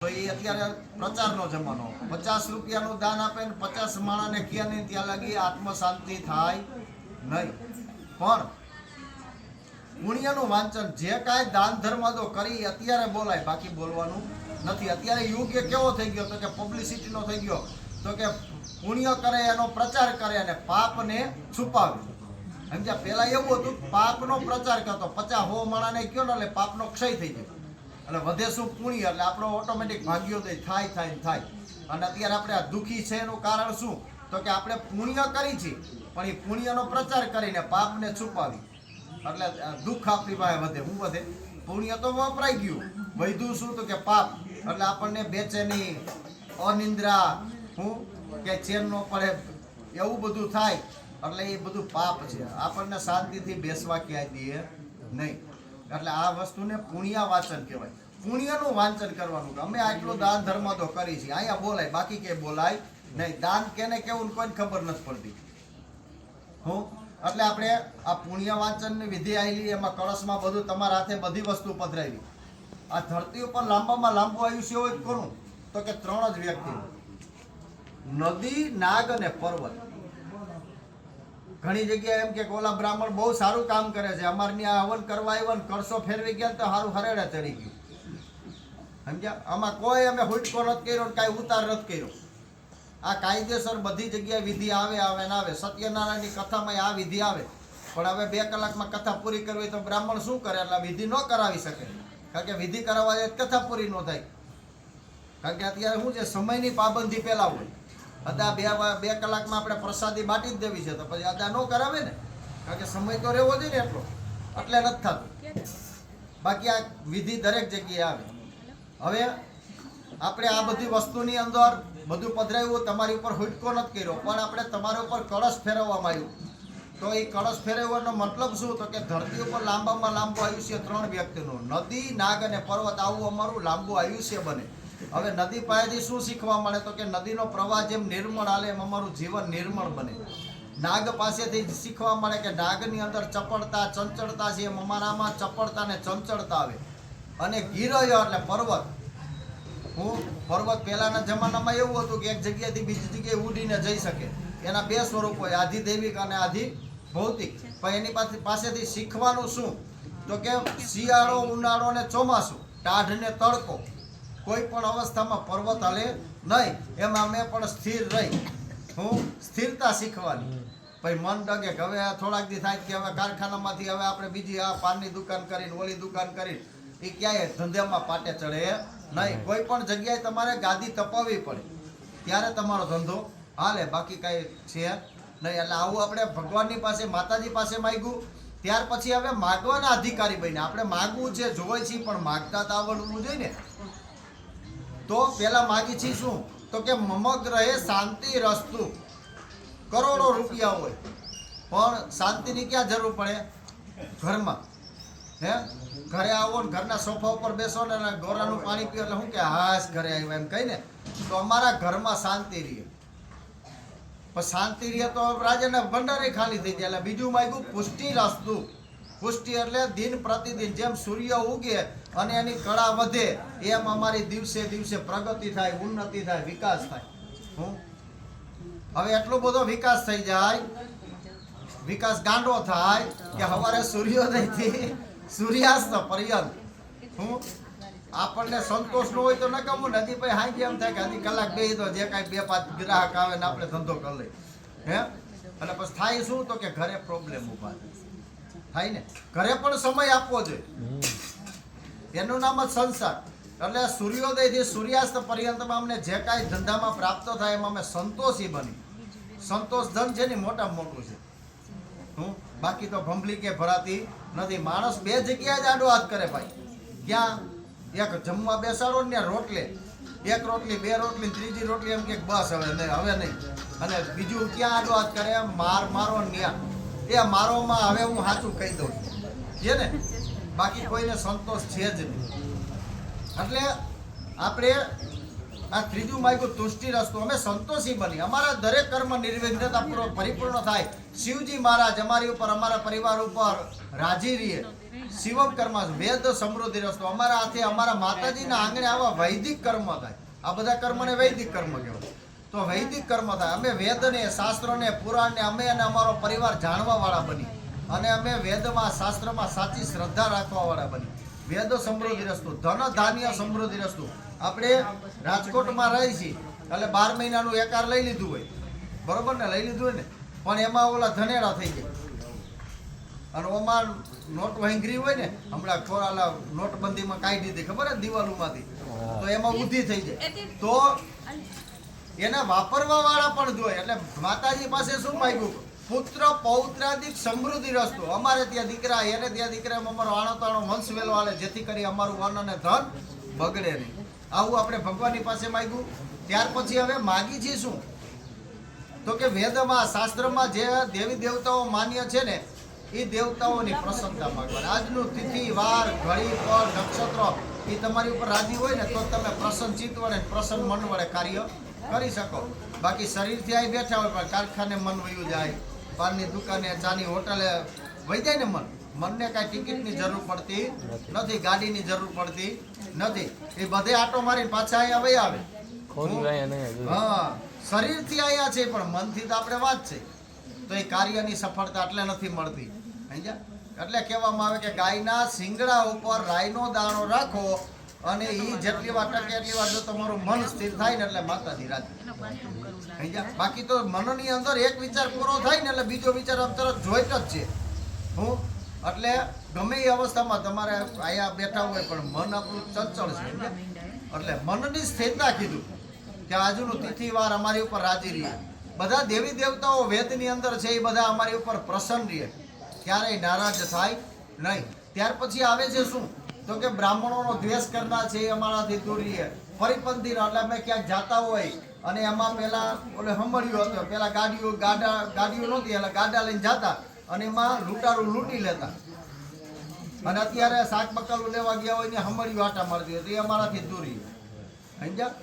તો એ અત્યારે પ્રચારનો જમાનો 50 રૂપિયાનું દાન આપે ને 50 માણાને ક્યાં નહીં ત્યાં લાગી આત્મ શાંતિ થાય નહીં. પણ પુણ્યનું વાંચન જે કાંઈ દાન ધર્મ તો કરી અત્યારે બોલાય, બાકી બોલવાનું નથી. અત્યારે યુગ કેવો થઈ ગયો તો કે પબ્લિસિટીનો થઈ ગયો, તો કે પુણ્ય કરે એનો પ્રચાર કરે અને પાપને છુપાવે. સમજ્યા? પહેલા એવું હતું, પાપનો પ્રચાર કરતો, 50-100 માણાને કયો ને એટલે પાપનો ક્ષય થઈ ગયો, એટલે વધે શું પુણ્ય, એટલે આપણો ઓટોમેટિક ભાગ્યોદય થાય. અને અત્યારે આપણે આ દુઃખી છે એનું કારણ શું? તો કે આપણે પુણ્ય કરી છે પણ એ પુણ્યનો પ્રચાર કરીને પાપને છુપાવી, એટલે દુઃખ આપણી પાસે વધે. શું વધે? પુણ્ય તો વપરાઈ ગયું, વધ્યું શું? તો કે પાપ. એટલે આપણને બેચેની, અનિંદ્રા, કે ચેન ન પડે, એવું બધું થાય. એટલે એ બધું પાપ છે, આપણને શાંતિથી બેસવા ક્યાંય દે નહીં. એટલે આ વસ્તુને પુણ્ય વાંચન કહેવાય. પુણ્યનું વાંચન કરવાનું. અમે આટલું દાન ધર્મ તો કરી છે, અહીંયા બોલાય, બાકી કે બોલાય નહીં. દાન કેને કેવું કોઈને ખબર નથી પડતી. એટલે આપણે આ પુણ્ય વાંચનની વિધિ આવેલી, એમાં કળશમાં બધું તમારા હાથે બધી વસ્તુ પધરાવી. આ ધરતી ઉપર લાંબામાં લાંબુ આયુષ્ય હોય કોનું? તો કે 3 જ વ્યક્તિ, નદી, નાગ અને પર્વત. ઘણી જગ્યાએ એમ કે ઓલા બ્રાહ્મણ બહુ સારું કામ કરે છે, અમારે ત્યાં હવન કરવા આવ્યો ને કળશો ફેરવી ગયા તો સારું હરેડે ચડી ગયું. સમજ્યા? આમાં કોઈ અમે હુટકો નથી કર્યો, કાંઈ ઉતાર નથી કર્યો. આ કાયદેસર બધી જગ્યાએ વિધિ આવે ને આવે. સત્યનારાયણની કથામાં આ વિધિ આવે, પણ હવે 2 કલાકમાં કથા પૂરી કરવી તો બ્રાહ્મણ શું કરે? એટલે વિધિ ન કરાવી શકે, કારણ કે વિધિ કરાવવા જાય કથા પૂરી ન થાય. કારણ કે અત્યારે શું છે, સમયની પાબંદી પહેલા હોય. અદા 2 કલાકમાં આપણે પ્રસાદી બાટી જ દેવી છે, તો પછી અદા ન કરાવે ને, કારણ કે સમય તો રહેવો જોઈએ ને એટલો, એટલે નથી થતું. બાકી આ વિધિ દરેક જગ્યાએ આવે. હવે આપણે આ બધી વસ્તુની અંદર બધું પધરાવ્યું, તમારી ઉપર હુટકો નથી કર્યો, પણ આપણે તમારા ઉપર કળશ ફેરવવામાં આવ્યું. તો એ કળશ ફેરવવાનો મતલબ શું? તો કે ધરતી ઉપર લાંબામાં લાંબુ આયુષ્ય 3 વ્યક્તિનું, નદી, નાગ અને પર્વત, આવું અમારું લાંબુ આયુષ્ય બને. હવે નદી પાસેથી શું શીખવા મળે? તો કે નદીનો પ્રવાહ જેમ નિર્મળ હાલે એમ અમારું જીવન નિર્મળ બને. નાગ પાસેથી શીખવા મળે કે નાગની અંદર ચપળતા, ચંચળતા છે, એમ અમારામાં ચપળતા ને ચંચળતા આવે. અને ગિરય એટલે પર્વત. પર્વત પહેલાના જમાનામાં એવું હતું કે એક જગ્યાએથી બીજી જગ્યાએ ઉડીને જઈ શકે. એના 2 સ્વરૂપ હોય, આધિદૈવિક અને આધિ ભૌતિક. પણ એની પાસેથી શીખવાનું શું? તો કે શિયાળો, ઉનાળો ને ચોમાસું, ટાઢ ને તડકો, કોઈ પણ અવસ્થામાં પર્વત હાલે નહીં. એમાં અમે પણ સ્થિર રહી, સ્થિરતા શીખવાની. પછી મન ડગે કે હવે થોડાક દી થાય કે હવે કારખાનામાંથી હવે આપણે બીજી આ પાનની દુકાન કરીને, ઓલી દુકાન કરીને, એ ક્યાંય ધંધામાં પાટે ચડે નહીં. કોઈ પણ જગ્યાએ તમારે ગાદી તપાવવી પડે, ત્યારે તમારો ધંધો હાલે, બાકી કાંઈ છે નહીં. એટલે આવું આપણે ભગવાનની પાસે, માતાજી પાસે માગ્યું. ત્યાર પછી હવે માગવાના અધિકારી બન્યા. આપણે માગવું છે, જોઈ છીએ, પણ માગતા તો આવડવું જોઈએ ને. તો પેલા માગી છીએ શું? તો કે મમગ્રહે શાંતિ રસ્તુ. કરોડો રૂપિયા હોય પણ શાંતિની ક્યાં જરૂર પડે? ઘરમાં. ઘરે આવો ને ઘરના સોફા ઉપર બેસો ને ગોરાનું પાણી પીઓ એટલે શું કે હાશ ઘરે આવ્યો એમ કહીને, તો અમારા ઘરમાં શાંતિ રહે. પણ શાંતિ રહે તો રાજાના ભંડારે ખાલી થઈ જાય. એટલે બીજું માગ્યું પુષ્ટિ રસ્તુ. પુષ્ટિ એટલે દિન પ્રતિદિન જેમ સૂર્ય ઉગે અને એની કળા વધે, એમ અમારી દિવસે દિવસે પ્રગતિ થાય, ઉન્નતિ થાય, વિકાસ થાય. હવે એટલો બધો વિકાસ થઈ જાય, વિકાસ ગાંડો થાય કે સવારે સૂર્યોદયથી સૂર્યાસ્ત પર્યંત આપણને સંતોષ ન હોય તો નકામું. નદી પછી હાંજી એમ થાય કે હજી કલાક બેસી તો જે કાંઈ 2-5 ગ્રાહક આવે ને આપણે ધંધો કરી લઈએ. એટલે પછી થાય શું? તો કે ઘરે પ્રોબ્લેમ ઊભા થાય ને. ઘરે પણ સમય આપવો જોઈએ, એનું નામ જ સંસાર. એટલે સૂર્યોદયથી સૂર્યાસ્ત પર્યંતમાં અમને જે કાંઈ ધંધામાં પ્રાપ્ત થાય એમાં અમે સંતોષી બની. સંતોષ ધન છે ને મોટામાં મોટું છે. બાકી તો ભંભલી કે ભરાતી નથી. માણસ 2 જગ્યાએ જ આડો હાથ કરે ભાઈ. ક્યાં? એક જમવા બેસાડો ને રોટલે, 1 રોટલી, 2 રોટલી, ત્રીજી રોટલી એમ કે બસ હવે નહીં. અને બીજું ક્યાં આડો હાથ કરે? મારો ન્યા. એ મારોમાં હવે હું સાચું કહી દઉં છે ને, બાકી કોઈને સંતોષ છે જ નહીં. એટલે આપણે આ ત્રીજું માગ્યું તુષ્ટિ રસ્તો. અમે સંતોષી બની, અમારા દરેક કર્મ નિર્વિઘ્નતા પરિપૂર્ણ થાય. શિવજી મહારાજ અમારી ઉપર, અમારા પરિવાર ઉપર રાજી રહીએ. શિવમ કર્મ વેદ સમૃદ્ધિ રસ્તો. અમારા હાથે અમારા માતાજીના આંગણે આવા વૈદિક કર્મ થાય. આ બધા કર્મને વૈદિક કર્મ કહેવાય. તો વૈદિક કર્મ થાય. અમે વેદને, શાસ્ત્રોને, પુરાણને અમે અને અમારો પરિવાર જાણવા વાળા બની અને અમે વેદમાં, શાસ્ત્રમાં સાચી શ્રદ્ધા રાખવા વાળા બની. વેદ સમૃદ્ધિ રસ્તો, ધન ધાન્ય સમૃદ્ધિ રસ્તો. આપણે રાજકોટમાં રહી છીએ એટલે 12 મહિનાનું એકાર લઈ લીધું હોય, બરોબર ને, લઈ લીધું હોય ને, પણ એમાં ઓલા ધનેડા થઈ જાય અને ઓમાં નોટ વહેંગરી હોય ને, હમણાં ખોરાલા નોટબંધીમાં કાઢી દીધી ખબર ને દિવાલોમાંથી, તો એમાં ઉધી થઈ જાય. તો એને વાપરવા વાળા પણ જોઈએ. એટલે માતાજી પાસે શું માંગ્યું? પુત્ર પૌત્રાદિક સમૃદ્ધિ રસ્તો. અમારે ત્યાં દીકરા, એને ત્યાં દીકરા, અમારો આણો તાણો વંશ વેલો હાલે, જેથી કરી અમારું વન અને ધન બગડે નહીં. આવું આપણે ભગવાનની પાસે માંગ્યું. ત્યાર પછી હવે માગી છે શું? તો કે વેદમાં, શાસ્ત્રમાં જે દેવી દેવતાઓ માન્ય છે ને, એ દેવતાઓની પ્રસન્નતા માંગવાની. આજનું તિથિ, વાર, ઘડી, પળ, નક્ષત્ર એ તમારી ઉપર રાજી હોય ને તો તમે પ્રસન્ન ચિત્ત વડે, પ્રસન્ન મન વડે કાર્ય કરી શકો. બાકી શરીરથી આવી બેઠા હોય પણ કારખાને મન વયું જાય, પાનની દુકાને, ચાની હોટલે વહી જાય ને મન. મનને કાંઈ ટિકિટની જરૂર પડતી નથી, ગાડીની જરૂર પડતી નથી. એ બધે આટો મારીને પાછા અહીંયા વહી આવે. હા, શરીરથી અહીંયા છે પણ મનથી તો આપણે વાત છે. તો એ કાર્યની સફળતા એટલે નથી મળતી. એટલે કહેવામાં આવે કે ગાયના શિંગડા ઉપર રાઈનો દાણો રાખો અને એ જેટલી વાર ટકે એટલી વાર જો તમારું મન સ્થિર થાય ને એટલે માતાજી રાજી. બાકી તો મનની અંદર એક વિચાર પૂરો થાય ને એટલે બીજો વિચાર તરત જોઈટ જ છે. હું એટલે ગમે એ અવસ્થામાં તમારે અહીંયા બેઠા હોય પણ મન આપણું ચંચળ છે. એટલે મનની સ્થિરતા કીધું કે આજનું તિથિ વાર અમારી ઉપર રાજી રહીએ. બધા દેવી દેવતાઓ વેદની અંદર છે એ બધા અમારી ઉપર પ્રસન્ન રહે, ક્યારેય નારાજ થાય નહીં. ત્યાર પછી આવે છે શું? તો કે બ્રાહ્મણોનો દ્વેષ કરનાર છે એ અમારાથી દૂર રહીએ. પરિપંથીનો એટલે અમે ક્યાંક જાતા હોય અને એમાં પેલા ઓલે હંભળ્યું હતું, પેલા ગાડીઓ નહોતી એટલે ગાડા લઈને જતા અને એમાં લૂંટારું લૂંટી લેતા. અને અત્યારે શાક બકાલું લેવા ગયા હોય ને હંભળ્યું આટા મારતી હોય તો એ અમારાથી દૂર રહીએ. સમજ્યા?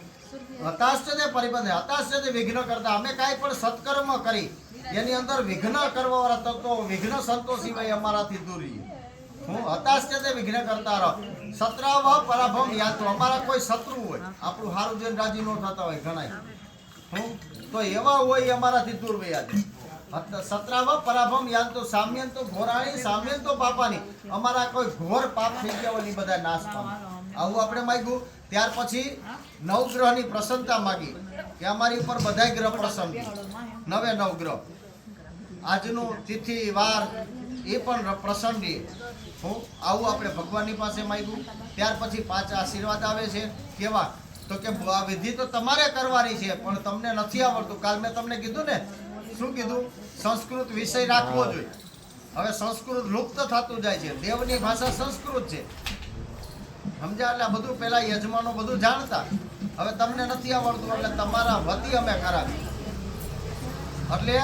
હતાશ છે તે પરિપંથ, હતાશ છે તે વિઘ્ન કરતા. અમે કાંઈ પણ સત્કર્મ કરી એની અંદર વિઘ્ન કરવા વાળા તત્વો, વિઘ્ન સંતોષી ભાઈ અમારાથી દૂર રહીએ. હું હતાશ છે તે વિઘ્ન કરતા રહો. સત્રાવ પરાભમ યાદ. અમારા કોઈ શત્રુ હોય, આપણું સારું જોઈને રાજી ન થતા હોય ઘણા, હું તો એવા હોય અમારાથી દૂર વયા જાય. સત્રાવ પરાભમ યાદ. તો સામ્યન તો ઘોરાણી, સામ્યન તો પાપાની. અમારા કોઈ ઘોર પાપ થઈ ગયા હોય એ બધા નાશ પામે. આવું આપણે માંગ્યું. ત્યાર પછી નવગ્રહની પ્રસન્નતા માગી કે અમારી ઉપર બધા ગ્રહ પ્રસન્ન, 9 ગ્રહ. આજનું તિથિ વાર એ પણ પ્રસન્ન રહે. હું આવું આપણે ભગવાનની પાસે માંગ્યું. ત્યાર પછી 5 આશીર્વાદ આવે છે. કેવા? તો કે આ વિધિ તો તમારે કરવાની છે પણ તમને નથી આવડતું. કાલ મેં તમને કીધું ને, શું કીધું? સંસ્કૃત વિષય રાખવો જોઈએ. હવે સંસ્કૃત લુપ્ત થતું જાય છે. દેવની ભાષા સંસ્કૃત છે, સમજ્યા? એટલે બધું પેલા યજમાનો બધું જાણતા, હવે તમને નથી આવડતું એટલે તમારા વતી અમે કરાવી. એટલે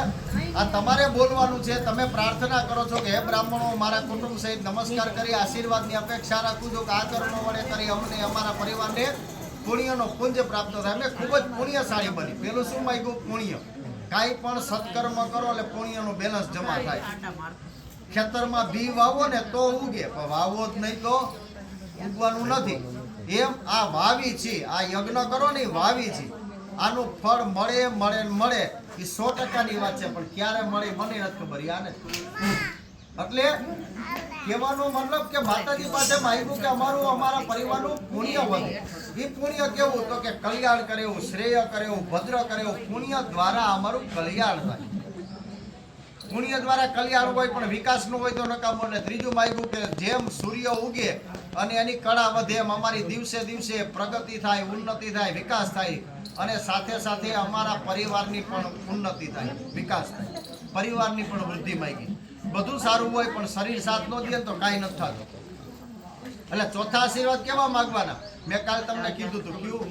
આ તમારે બોલવાનું છે. તમે પ્રાર્થના કરો છો કે હે બ્રાહ્મણો, મારા કુટુંબ સહિત નમસ્કાર કરી આશીર્વાદની અપેક્ષા રાખું છું કે આ કર્મો વડે કરી અમને, અમારા પરિવારને પુણ્યનો પુંજ પ્રાપ્ત થાય. અમે ખૂબ જ પુણ્યશાળી બની. પેલું શું માંગ્યું? પુણ્ય. કાંઈ પણ સત્કર્મ કરો એટલે પુણ્યનું બેલેન્સ જમા થાય. ખેતરમાં બી વાવો ને તો ઉગે, પણ વાવો જ નહીં તો ઉગવાનું નથી. એમ આ વાવી છે, આ યજ્ઞ કરો ને વાવી છે, આનું ફળ મળે મળે મળે એ 100%ની વાત છે. પણ ક્યારે મળે મને નથી ખબર. આને એટલે કહેવાનો મતલબ કે માતાજી પાસે માંગ્યું કે અમારું, અમારા પરિવારનું પુણ્ય વધે. એ પુણ્ય કેવું? તો કે કલ્યાણ કરે એવું, શ્રેય કરે એવું, ભદ્ર કરે એવું. પુણ્ય દ્વારા અમારું કલ્યાણ થાય. પુણ્ય દ્વારા કલ્યાણ હોય પણ વિકાસ નું હોય તો નકામો. ને ત્રીજું માંગ્યું કે જેમ સૂર્ય ઉગે અને એની કળા વધે એમ અમારી દિવસે દિવસે પ્રગતિ થાય, ઉન્નતિ થાય, વિકાસ થાય. અને સાથે સાથે અમારા પરિવારની પણ ઉન્નતિ થાય, વિકાસ થાય, પરિવારની પણ વૃદ્ધિ માંગી. બધું સારું હોય પણ શરીર સાથ ન દે તો કાંઈ નથી થતું. એટલે ચોથા આશીર્વાદ કેવા માંગવાના? મેં કાલ તમને કીધું હતું. કયું?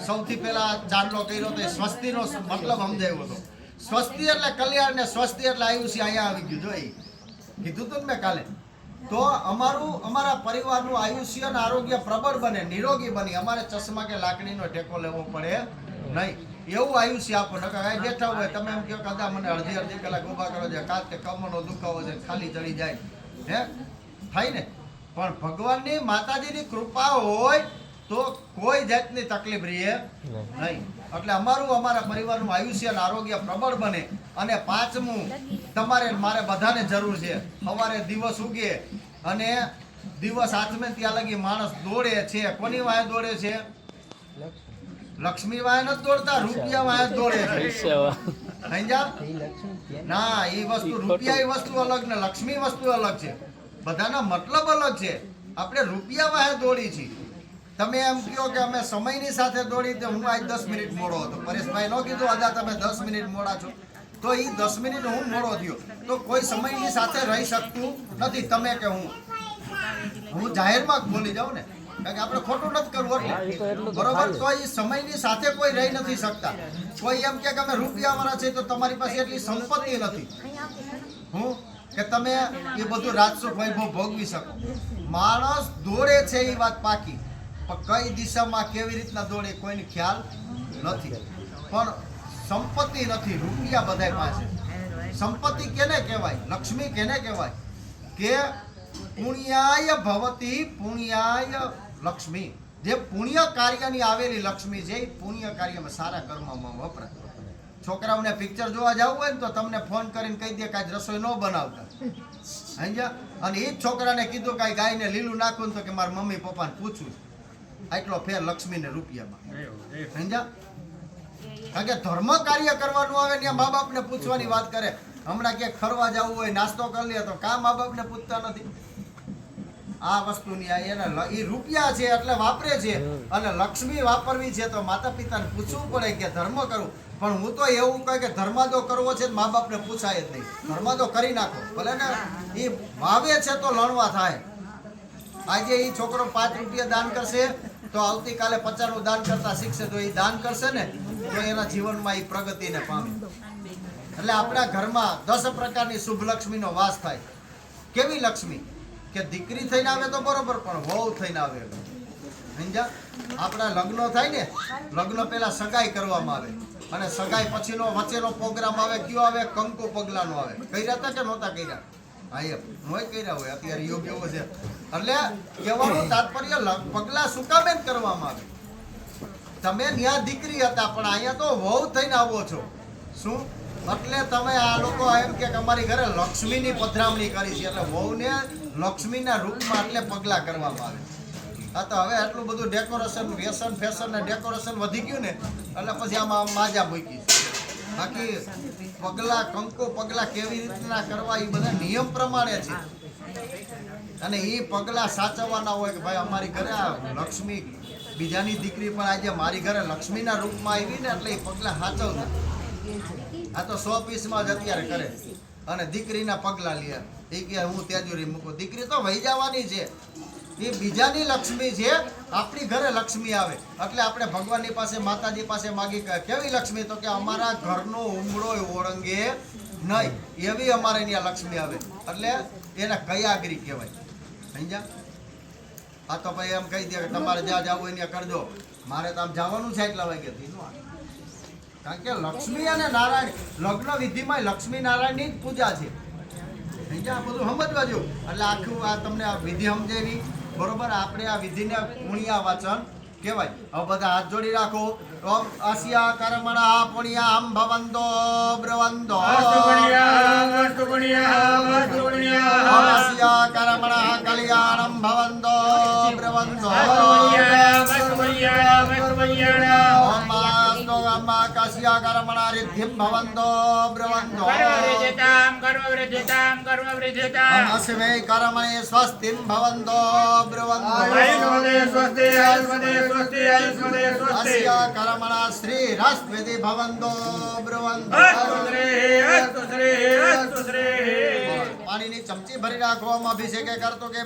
સૌથી પહેલા ચાંદલો કર્યો તો સ્વસ્તિનો મતલબ સમજાવ્યો હતો. સ્વસ્તિ એટલે કલ્યાણ ને સ્વસ્તિ એટલે આયુષ્ય. અહીંયા આવી ગયું. જોઈ કીધું હતું ને મેં કાલે. તો અમારા પરિવારનું આયુષ્ય અને આરોગ્ય પ્રબળ બને, નિરોગી બને. અમારે ચશ્મા કે લાકડીનો ટેકો લેવો પડે નહીં. એવું આયુષ્ય આપો. નકર આ બેઠા હોય તમે એમ કહો કદા મને અડધી કલાક ઊભા કરો છે, કાં કે કમરનો દુખાવો છે, ખાલી ચડી જાય હે થાય ને? પણ ભગવાનની માતાજીની કૃપા હોય તો કોઈ જાતની તકલીફ રહે નહીં. એટલે અમારા પરિવારનું આયુષ્ય અને આરોગ્ય પ્રબળ બને. અને પાંચમું, તમારે મારે બધાને જરૂર છે. સવારે દિવસ ઉગે અને દિવસ આથમે ત્યાં લગી માણસ દોડે છે. કોની વાહે દોડે છે? લક્ષ્મી વાહે નથી દોડતા, રૂપિયા વાહે દોડે છે. સમજ્યા? ના, એ વસ્તુ રૂપિયા એ વસ્તુ અલગ ને લક્ષ્મી વસ્તુ અલગ છે. બધાના મતલબ અલગ છે. આપણે રૂપિયા વાહે દોડી છીએ. તમે એમ કહો કે અમે સમયની સાથે દોડી, તો હું આજ 10 મિનિટ મોડો હતો. પરેશભાઈ ન કીધું આદા તમે 10 મિનિટ મોડા છો, તો એ 10 મિનિટ હું મોડો થયો. તો કોઈ સમયની સાથે રહી શકતું નથી. તમે કે હું જાહેરમાં બોલી જાઉં ને, કારણ કે આપણે ખોટું નથી કરવું એટલે બરોબર. તો એ સમયની સાથે કોઈ રહી નથી શકતા. કોઈ એમ કે અમે રૂપિયાવાળા છે તો તમારી પાસે એટલી સંપત્તિ નથી હું કે તમે એ બધું રાજસુખ વૈભવ ભોગવી શકો. માણસ દોડે છે એ વાત પાકી, પણ કઈ દિશામાં કેવી રીતના દોડે કોઈને ખ્યાલ નથી. પણ સંપત્તિ નથી, રૂપિયા બધાય પાસે. સંપત્તિ કેને કહેવાય? લક્ષ્મી કેને કહેવાય? કે પુણ્યાય ભવતી પુણ્યાય લક્ષ્મી. જે પુણ્ય કાર્યની આવેલી લક્ષ્મી છે, એ પુણ્ય કાર્યમાં સારા કર્મમાં વપરાય. છોકરાઓને પિક્ચર જોવા જવું હોય ને તો તમને ફોન કરીને કહી દે કે આજ રસોઈ ન બનાવતા. સમજ્યા? અને એ જ છોકરાને કીધું કે ગાયને લીલું નાખવું તો કે મારા મમ્મી પપ્પાને પૂછવું. આટલો ફેર લક્ષ્મી ને રૂપિયામાં. સમજ્યા? કારણ કે ધર્મ કાર્ય કરવાનું આવે ને મા બાપને પૂછવાની વાત કરે. હમણાં ક્યાંક ફરવા જવું હોય, નાસ્તો કરી લે તો કા મા બાપને પૂછતા નથી? આ વસ્તુની એ રૂપિયા છે એટલે વાપરે છે. અને લક્ષ્મી વાપરવી છે તો માતા પિતાને પૂછવું પડે કે ધર્મ કરવું. પણ હું તો એવું કહે કે ધર્માદો કરવો છે મા બાપને પૂછાય જ નહીં. ધર્માદો કરી નાખો ભલે ને. એ વાવે છે તો લણવા થાય. આજે એ છોકરો 5 રૂપિયા દાન કરશે તો આવતીકાલે 50 નું દાન કરતા શીખશે. તો એ દાન કરશે ને તો એના જીવનમાં એ પ્રગતિને પામે. એટલે આપણા ઘરમાં 10 પ્રકારની શુભ લક્ષ્મીનો વાસ થાય. કેવી લક્ષ્મી? કે દીકરી થઈને આવે તો બરોબર, પણ વહુ થઈને આવે. સમજ્યા? આપણા લગ્નો થાય ને, લગ્ન પહેલા સગાઈ કરવામાં આવે અને સગાઈ પછીનો વચ્ચેનો પ્રોગ્રામ આવે. કયો આવે? કંકુ પગલાનો આવે. કર્યા હતા કે નહોતા કર્યા? હા, એ નોય કર્યા હોય. અત્યારે યોગ એવો છે. એટલે કહેવાનું તાત્પર્ય પગલા શું કામ એમ કરવામાં આવે? તમે ત્યાં દીકરી હતા પણ અહીંયા તો વહુ થઈને આવો છો. શું? એટલે તમે આ લોકો એમ કે અમારી ઘરે લક્ષ્મીની પધરામણી કરી છે એટલે વહુને લક્ષ્મીના રૂપમાં એટલે પગલા કરવામાં આવે. હા, તો હવે આટલું બધું ડેકોરેશન, વ્યસન, ફેશન ને ડેકોરેશન વધી ગયું ને એટલે પછી આમાં માજા મૂકી. બાકી પગલા, કંકુ પગલા કેવી રીતના કરવા એ બધા નિયમ પ્રમાણે છે. અને એ પગલા સાચવવાના હોય કે ભાઈ અમારી ઘરે આ લક્ષ્મી, બીજાની દીકરી પણ આજે મારી ઘરે લક્ષ્મીના રૂપમાં આવી ને એટલે એ પગલા સાચવતા. આ તો 100 પીસમાં જ અત્યારે કરે. અને દીકરીના પગલા લે એ કે હું તેજુરી મૂકું. દીકરી તો વહી જવાની છે. એ બીજાની લક્ષ્મી છે. આપણી ઘરે લક્ષ્મી આવે એટલે આપણે ભગવાનની પાસે, માતાજી પાસે માગી. કેવી લક્ષ્મી? તો કે અમારા ઘરનો ઉમળો ઓળંગે નહીં એવી અમારે ત્યાં લક્ષ્મી આવે. એટલે એને કયાગરી કહેવાય. સમજ્યા? આ તો ભાઈ એમ કહી દે કે તમારે જ્યાં જવું હોય ત્યાં કરજો. મારે તો આમ જવાનું છે એટલા વાગ્યાથી. કારણ કે લક્ષ્મી અને નારાયણ લગ્ન વિધિમાં લક્ષ્મી નારાયણની જ પૂજા છે. આ બધું સમજવા જેવું. એટલે આખું આ તમને આ વિધિ સમજાવી બરોબર. આપણે આ વિધિને પુણ્યા વાચન કહેવાય. હવે બધા હાથ જોડી રાખો. ઓમ આસિયા કર્મણા પુણ્યામ ભવંતો બ્રવંતો. ઓમ આસિયા કર્મણા કલ્યાણમ ભવંતો બ્રવંતો. ઓમ આસ્તો અમ્મા કાસિયા કર્મણા રિદ્ધિમ ભવંતો બ્રવંતો. ઓમ અસ્મે કર્મણે સ્વસ્તિમ ભવંતો બ્રવંતો. અસ્યા કર્મણા શ્રી રાષ્ટ્રવિધિ ભવંતો બ્રવંતો. પાણીની ચમચી ભરી રાખો. અભિષેક કરતો કે